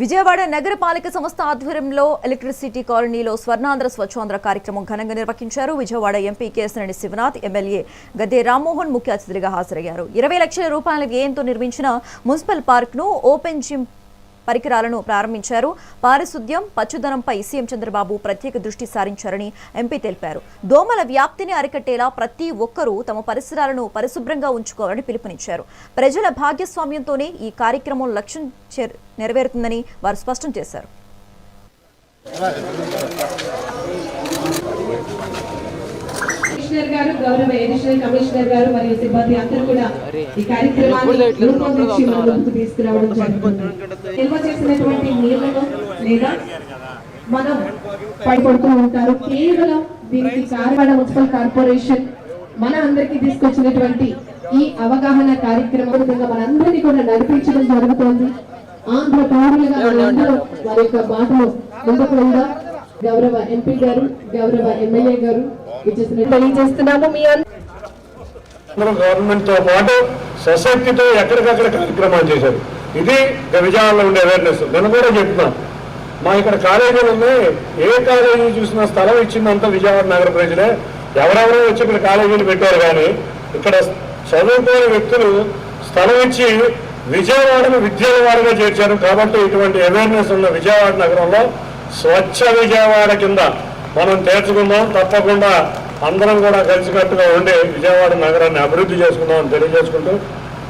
విజయవాడ నగరపాలక సంస్థ ఆధ్వర్యంలో ఎలక్ట్రిసిటీ కాలనీలో స్వర్ణాంధ్ర స్వచ్ఛాంధ్ర కార్యక్రమం ఘనంగా నిర్వహించారు. విజయవాడ ఎంపీ కేశినేని శివనాథ్, ఎమ్మెల్యే గద్దె రామ్మోహన్ ముఖ్య అతిథులుగా హాజరయ్యారు. 20 లక్షల రూపాయల వ్యయంతో నిర్మించిన మున్సిపల్ పార్క్ ను ఓపెన్ జిమ్ పరికరాలను ప్రారంభించారు. పారిశుద్ధ్యం, పచ్చదనంపై సీఎం చంద్రబాబు ప్రత్యేక దృష్టి సారించారని ఎంపీ తెలిపారు. దోమల వ్యాప్తిని అరికట్టేలా ప్రతి ఒక్కరూ తమ పరిసరాలను పరిశుభ్రంగా ఉంచుకోవాలని పిలుపునిచ్చారు. ప్రజల భాగస్వామ్యంతోనే ఈ కార్యక్రమం లక్ష్యం నెరవేరుతుందని వారు స్పష్టం చేశారు. కమిషనర్ గారు, గౌరవ అడిషనల్ కమిషనర్ గారు మరియు సిబ్బంది అందరూ కూడా ఈ కార్యక్రమాన్ని రూపొందించి మన ముందుకు తీసుకురావడం జరుగుతుంది. నిల్వ చేసినటువంటి నీళ్లను లేదా మనం పడిపడుతూ ఉంటారు. కేవలం దీనికి విజయవాడ మున్సిపల్ కార్పొరేషన్ మన అందరికీ తీసుకొచ్చినటువంటి ఈ అవగాహన కార్యక్రమం మనందరినీ కూడా నడిపించడం జరుగుతోంది. ఆంధ్ర పౌరులుగా మనందరూ వారి యొక్క బాటలో ముందుకు వెళ్దాం. గౌరవ ఎంపీ గారు, గౌరవ ఎమ్మెల్యే గారు తెలియజేస్తున్నాము. మీ గవర్నమెంట్ తో పాటు సొసైటీతో ఎక్కడికక్కడ కార్యక్రమాలు చేశారు. ఇది విజయవాడలో ఉండే అవేర్నెస్. నేను కూడా చెప్తున్నాను, మా ఇక్కడ కాలేజీలు ఉన్నాయి. ఏ కాలేజీ చూసినా స్థలం ఇచ్చిందంతా విజయవాడ నగర ప్రజలే. ఎవరెవరో వచ్చి ఇక్కడ కాలేజీలు పెట్టారు, కానీ ఇక్కడ చదువుకోని వ్యక్తులు స్థలం ఇచ్చి విజయవాడను విద్యాలవాడగా చేర్చారు. కాబట్టి ఇటువంటి అవేర్నెస్ ఉన్న విజయవాడ నగరంలో స్వచ్ఛ విజయవాడ కింద మనం చేర్చుకుందాం. తప్పకుండా అందరం కూడా కలిసికట్టుగా ఉండి విజయవాడ నగరాన్ని అభివృద్ధి చేసుకుందామని తెలియజేసుకుంటూ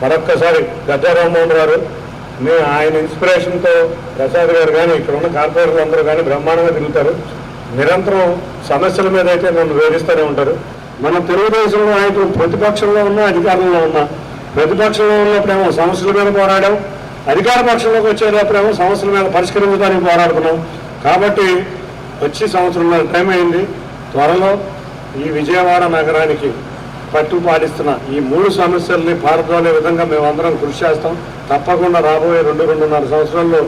మరొక్కసారి గద్దె రామ్మోహన్ గారు, ఆయన ఇన్స్పిరేషన్తో ప్రసాద్ గారు కానీ ఇక్కడ ఉన్న కార్పొరేటర్లు అందరూ కానీ బ్రహ్మాండంగా తిరుగుతారు. నిరంతరం సమస్యల మీద అయితే నన్ను వేధిస్తూనే ఉంటారు. మన తెలుగుదేశంలో నాయకులు ప్రతిపక్షంలో ఉన్నా అధికారంలో ఉన్నా, ప్రతిపక్షంలో ఉన్నప్పుడేమో సమస్యల మీద పోరాడాం, అధికార పక్షంలోకి వచ్చేటప్పుడేమో సమస్యల మీద పరిష్కరించడానికి పోరాడుతున్నాం. కాబట్టి వచ్చి సంవత్సరంన్నర టైం అయింది. త్వరలో ఈ విజయవాడ నగరానికి పట్టు పాటిస్తున్న ఈ 3 సమస్యల్ని పారదోలే విధంగా మేమందరం కృషి చేస్తాం. తప్పకుండా రాబోయే 2-2.5 సంవత్సరాల్లో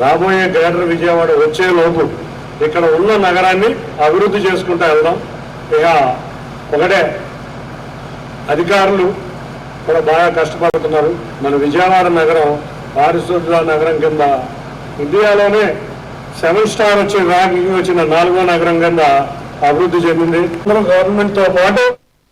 రాబోయే గ్రేటర్ విజయవాడ వచ్చేలోపు ఇక్కడ ఉన్న నగరాన్ని అభివృద్ధి చేసుకుంటూ వెళ్దాం. ఇక ఒకటే, అధికారులు కూడా బాగా కష్టపడుతున్నారు. మన విజయవాడ నగరం పారిశుద్ధ్య నగరం కింద ఇండియాలోనే 7 స్టార్ వచ్చి ర్యాంకింగ్ వచ్చిన 4వ నగరం కింద అభివృద్ధి చెందింది. గవర్నమెంట్ తో పాటు